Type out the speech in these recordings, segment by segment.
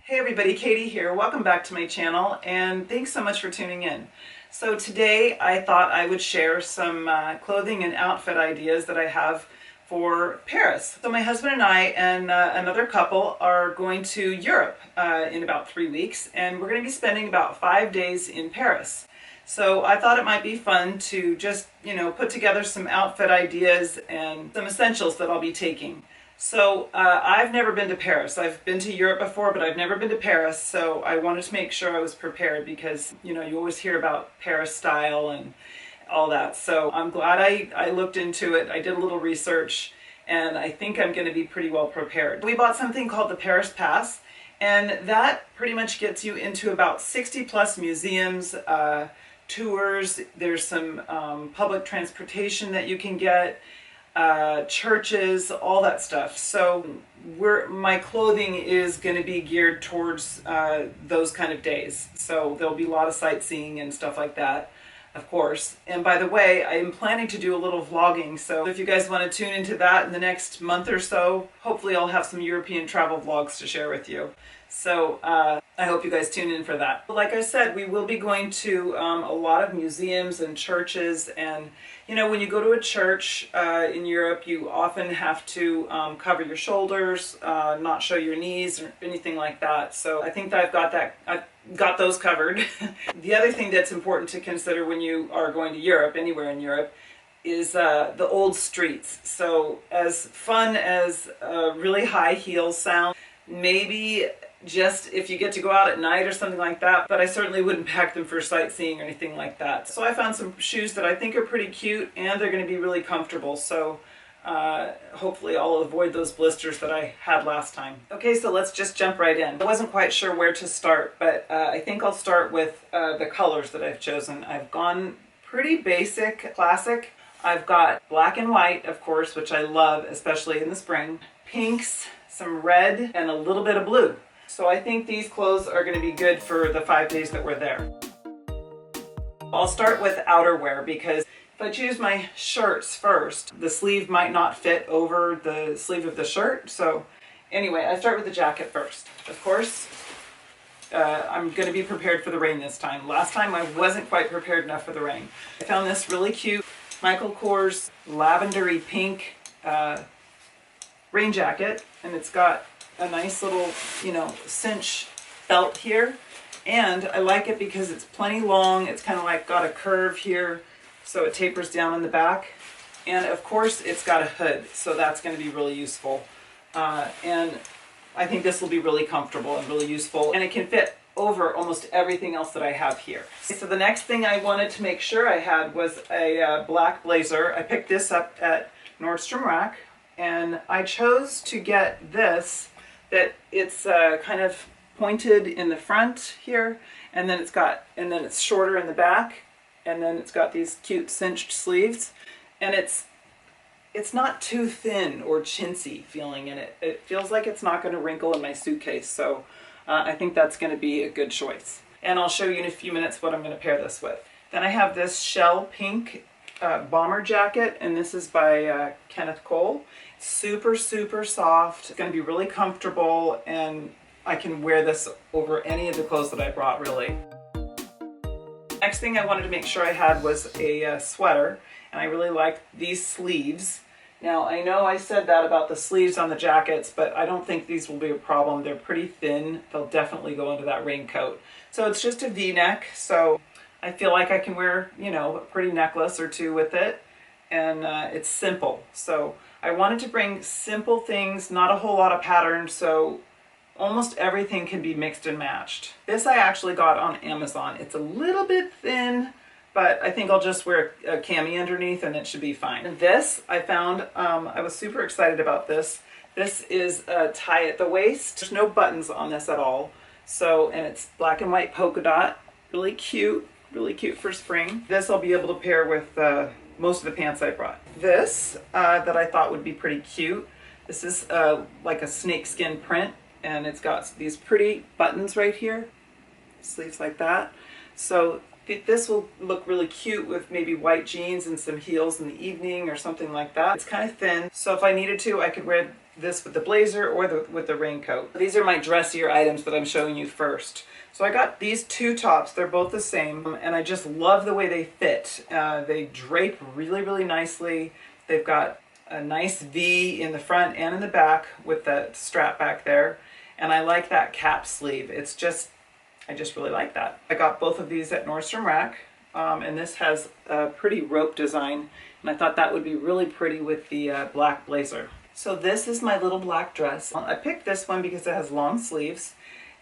Hey everybody, Katie here. Welcome back to my channel and thanks so much for tuning in. So today I thought I would share some clothing and outfit ideas that I have for Paris. So my husband and I and another couple are going to Europe in about 3 weeks, and we're going to be spending about 5 days in Paris. So I thought it might be fun to just, put together some outfit ideas and some essentials that I'll be taking. So I've never been to Paris. I've been to Europe before, but I've never been to Paris. So I wanted to make sure I was prepared because, you always hear about Paris style and all that. So I'm glad I looked into it. I did a little research and I think I'm going to be pretty well prepared. We bought something called the Paris Pass, and that pretty much gets you into about 60 plus museums, tours. There's some public transportation that you can get. Churches, all that stuff. So my clothing is going to be geared towards those kind of days. So there'll be a lot of sightseeing and stuff like that, of course. And by the way, I'm planning to do a little vlogging. So if you guys want to tune into that in the next month or so, hopefully I'll have some European travel vlogs to share with you. So I hope you guys tune in for that. Like I said, we will be going to a lot of museums and churches, and when you go to a church in Europe, you often have to cover your shoulders, not show your knees or anything like that. So I think that I've got those covered. The other thing that's important to consider when you are going to Europe, anywhere in Europe, is the old streets. So as fun as really high heels sound, maybe just if you get to go out at night or something like that, but I certainly wouldn't pack them for sightseeing or anything like that. So I found some shoes that I think are pretty cute and they're going to be really comfortable. So hopefully I'll avoid those blisters that I had last time. Okay, so let's just jump right in. I wasn't quite sure where to start, but I think I'll start with the colors that I've chosen. I've gone pretty basic, classic. I've got black and white, of course, which I love, especially in the spring. Pinks, some red, and a little bit of blue. So I think these clothes are going to be good for the 5 days that we're there. I'll start with outerwear because if I choose my shirts first, the sleeve might not fit over the sleeve of the shirt. So anyway, I start with the jacket first. Of course, I'm going to be prepared for the rain this time. Last time I wasn't quite prepared enough for the rain. I found this really cute Michael Kors lavendery pink rain jacket, and it's got a nice little, cinch belt here, and I like it because it's plenty long. It's kind of like got a curve here, so it tapers down in the back, and of course it's got a hood, so that's going to be really useful, and I think this will be really comfortable and really useful, and it can fit over almost everything else that I have here. So the next thing I wanted to make sure I had was a black blazer. I picked this up at Nordstrom Rack, and I chose to get this, that it's kind of pointed in the front here, and then it's shorter in the back, and then it's got these cute cinched sleeves, and it's not too thin or chintzy feeling in it. It feels like it's not going to wrinkle in my suitcase, so I think that's going to be a good choice. And I'll show you in a few minutes what I'm going to pair this with. Then I have this shell pink bomber jacket, and this is by Kenneth Cole. Super, super soft. It's going to be really comfortable, and I can wear this over any of the clothes that I brought, really. Next thing I wanted to make sure I had was a sweater, and I really like these sleeves. Now, I know I said that about the sleeves on the jackets, but I don't think these will be a problem. They're pretty thin. They'll definitely go into that raincoat. So it's just a V-neck, so I feel like I can wear, a pretty necklace or two with it, and it's simple. So I wanted to bring simple things, not a whole lot of patterns, so almost everything can be mixed and matched. This I actually got on Amazon. It's a little bit thin, but I think I'll just wear a cami underneath and it should be fine. And this I found, I was super excited about this. This is a tie at the waist. There's no buttons on this at all. So, and it's black and white polka dot, really cute for spring. This I'll be able to pair with most of the pants I brought. This that I thought would be pretty cute. This is like a snakeskin print, and it's got these pretty buttons right here, sleeves like that. So this will look really cute with maybe white jeans and some heels in the evening or something like that. It's kind of thin, so if I needed to, I could wear this with the blazer or with the raincoat. These are my dressier items that I'm showing you first. So I got these two tops. They're both the same, and I just love the way they fit. They drape really, really nicely. They've got a nice V in the front and in the back with the strap back there. And I like that cap sleeve. I just really like that. I got both of these at Nordstrom Rack, and this has a pretty rope design, and I thought that would be really pretty with the black blazer. So this is my little black dress. I picked this one because it has long sleeves,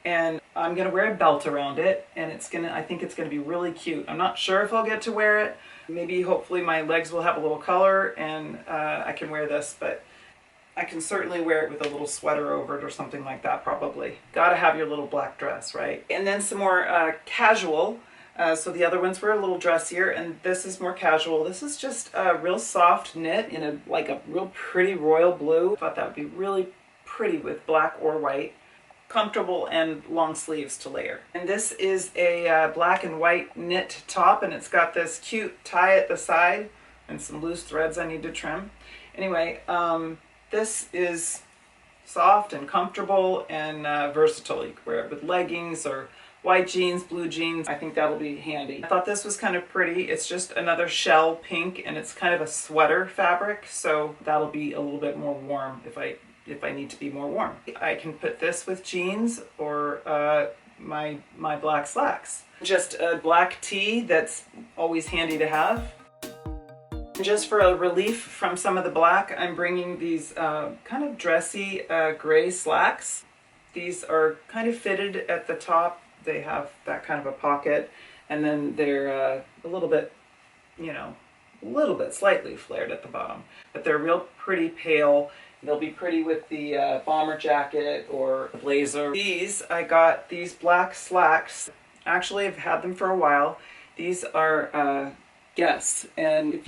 and I'm gonna wear a belt around it, and I think it's gonna be really cute. I'm not sure if I'll get to wear it. Maybe, hopefully, my legs will have a little color, and I can wear this, but I can certainly wear it with a little sweater over it or something like that, probably. Gotta have your little black dress, right? And then some more casual. So the other ones were a little dressier, and this is more casual. This is just a real soft knit in a real pretty royal blue. I thought that would be really pretty with black or white. Comfortable and long sleeves to layer. And this is a black and white knit top, and it's got this cute tie at the side and some loose threads I need to trim. Anyway, this is soft and comfortable and versatile. You can wear it with leggings or white jeans, blue jeans. I think that'll be handy. I thought this was kind of pretty. It's just another shell pink, and it's kind of a sweater fabric, so that'll be a little bit more warm if I need to be more warm. I can put this with jeans or my black slacks. Just a black tee that's always handy to have. Just for a relief from some of the black, I'm bringing these kind of dressy gray slacks. These are kind of fitted at the top. They have that kind of a pocket, and then they're a little bit, slightly flared at the bottom. But they're real pretty pale. They'll be pretty with the bomber jacket or the blazer. I got these black slacks. Actually, I've had them for a while. These are Guess, and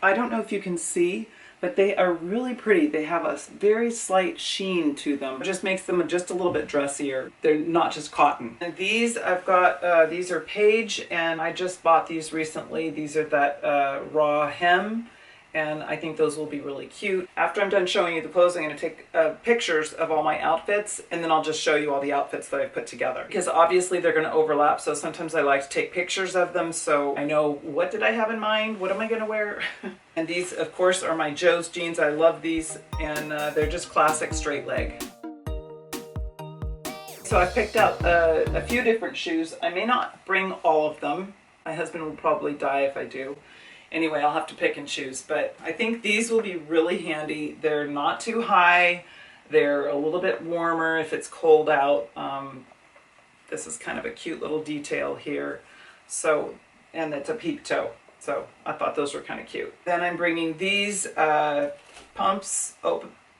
I don't know if you can see, but they are really pretty. They have a very slight sheen to them. It just makes them just a little bit dressier. They're not just cotton. And these I've got, these are Paige, and I just bought these recently. These are that raw hem, and I think those will be really cute. After I'm done showing you the clothes, I'm going to take pictures of all my outfits, and then I'll just show you all the outfits that I've put together. Because obviously they're going to overlap, so sometimes I like to take pictures of them so I know what did I have in mind, what am I going to wear. And these, of course, are my Joe's jeans. I love these, and they're just classic straight leg. So I picked out a few different shoes. I may not bring all of them. My husband will probably die if I do. Anyway, I'll have to pick and choose, but I think these will be really handy. They're not too high. They're a little bit warmer if it's cold out. This is kind of a cute little detail here. So, and it's a peep toe. So I thought those were kind of cute. Then I'm bringing these pumps,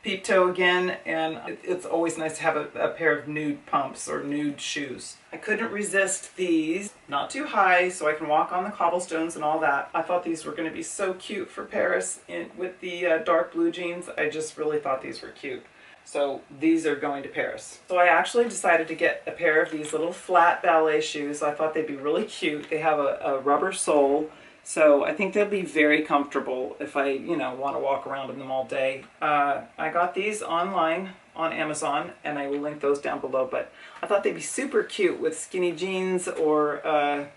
peep toe again, and it's always nice to have a pair of nude pumps or nude shoes. I couldn't resist these. Not too high, so I can walk on the cobblestones and all that. I thought these were going to be so cute for Paris with the dark blue jeans. I just really thought these were cute. So these are going to Paris. So I actually decided to get a pair of these little flat ballet shoes. I thought they'd be really cute. They have a rubber sole. So I think they'll be very comfortable if I, want to walk around in them all day. I got these online on Amazon, and I will link those down below, but I thought they'd be super cute with skinny jeans or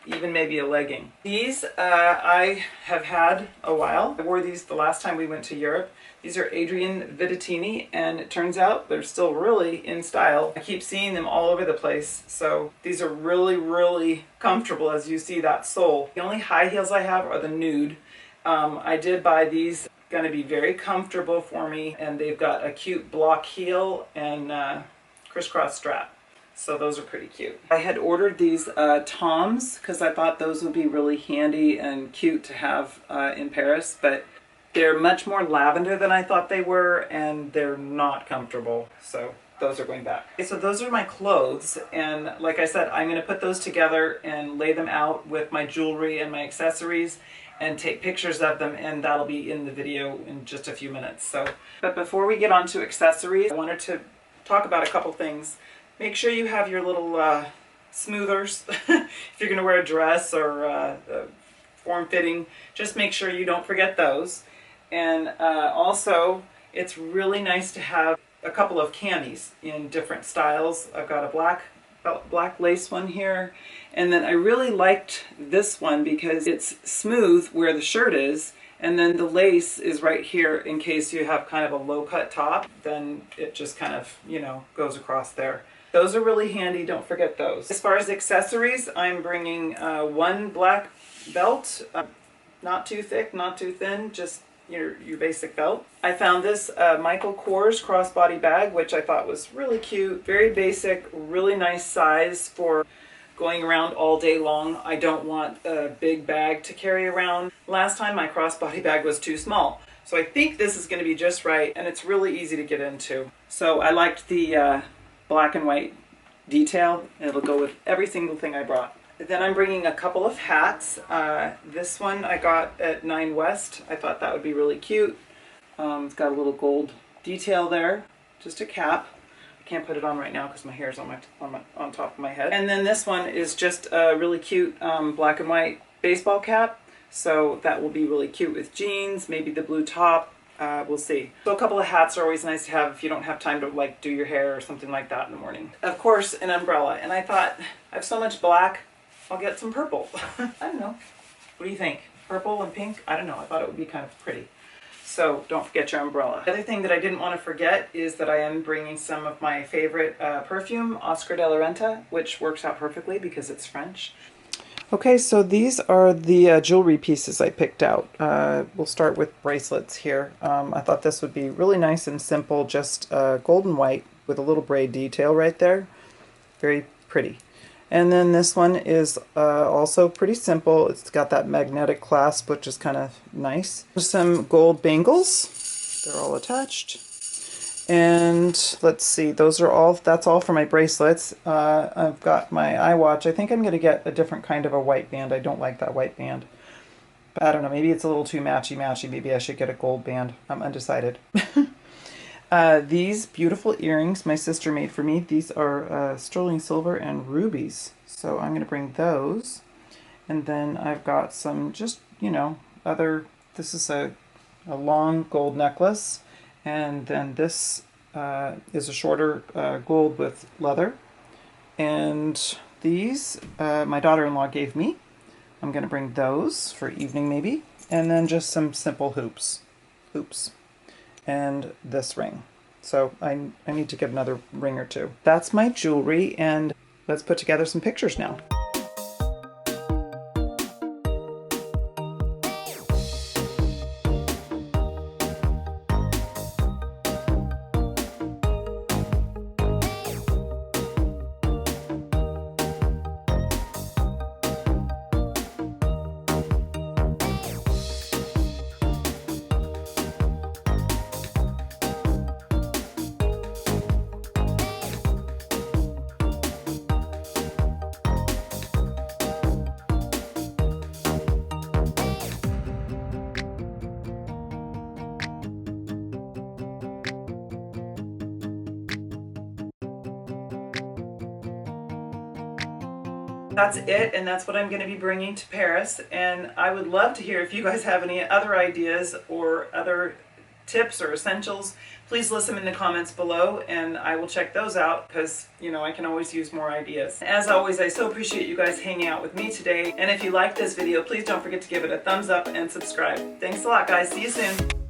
even maybe a legging. These I have had a while. I wore these the last time we went to Europe. These are Adrian Vittini, and it turns out they're still really in style. I keep seeing them all over the place, so these are really, really comfortable as you see that sole. The only high heels I have are the nude. I did buy these. Going to be very comfortable for me, and they've got a cute block heel and crisscross strap. So those are pretty cute. I had ordered these Toms because I thought those would be really handy and cute to have in Paris, but they're much more lavender than I thought they were, and they're not comfortable. So those are going back. Okay, so those are my clothes, and like I said, I'm going to put those together and lay them out with my jewelry and my accessories and take pictures of them, and that'll be in the video in just a few minutes. But before we get on to accessories, I wanted to talk about a couple things. Make sure you have your little smoothers if you're going to wear a dress or form-fitting. Just make sure you don't forget those. And also, It's really nice to have a couple of camis in different styles. I've got a black lace one here, and then I really liked this one because it's smooth where the shirt is, and then the lace is right here in case you have kind of a low cut top, then it just kind of, you know, goes across there. Those are really handy, don't forget those. As far as accessories, I'm bringing one black belt, not too thick, not too thin, just your basic belt. I found this Michael Kors crossbody bag, which I thought was really cute, very basic, really nice size for going around all day long. I don't want a big bag to carry around. Last time my crossbody bag was too small, so I think this is going to be just right, and it's really easy to get into. So I liked the black and white detail, and it'll go with every single thing I brought. Then I'm bringing a couple of hats. This one I got at 9 West. I thought that would be really cute. It's got a little gold detail there. Just a cap. I can't put it on right now because my hair is on top of my head. And then this one is just a really cute black and white baseball cap. So that will be really cute with jeans, maybe the blue top. We'll see. So a couple of hats are always nice to have if you don't have time to like do your hair or something like that in the morning. Of course, an umbrella. And I thought, I have so much black, I'll get some purple. I don't know. What do you think? Purple and pink? I don't know. I thought it would be kind of pretty. So don't forget your umbrella. The other thing that I didn't want to forget is that I am bringing some of my favorite perfume, Oscar de la Renta, which works out perfectly because it's French. Okay, so these are the jewelry pieces I picked out. We'll start with bracelets here. I thought this would be really nice and simple, just gold and white with a little braid detail right there. Very pretty. And then this one is also pretty simple. It's got that magnetic clasp, which is kind of nice. Some gold bangles. They're all attached. And let's see, those are all, that's all for my bracelets. I've got my iWatch. I think I'm going to get a different kind of a white band. I don't like that white band. But I don't know, maybe it's a little too matchy-matchy. Maybe I should get a gold band. I'm undecided. These beautiful earrings my sister made for me. These are sterling silver and rubies. So I'm going to bring those. And then I've got some just, you know, other, this is a long gold necklace. And then this is a shorter gold with leather. And these my daughter-in-law gave me. I'm going to bring those for evening maybe. And then just some simple hoops. And this ring. So I need to get another ring or two. That's my jewelry, and let's put together some pictures now. That's it, and that's what I'm going to be bringing to Paris. And I would love to hear if you guys have any other ideas or other tips or essentials. Please list them in the comments below, and I will check those out because, you know, I can always use more ideas. As always, I so appreciate you guys hanging out with me today. And if you liked this video, please don't forget to give it a thumbs up and subscribe. Thanks a lot, guys. See you soon.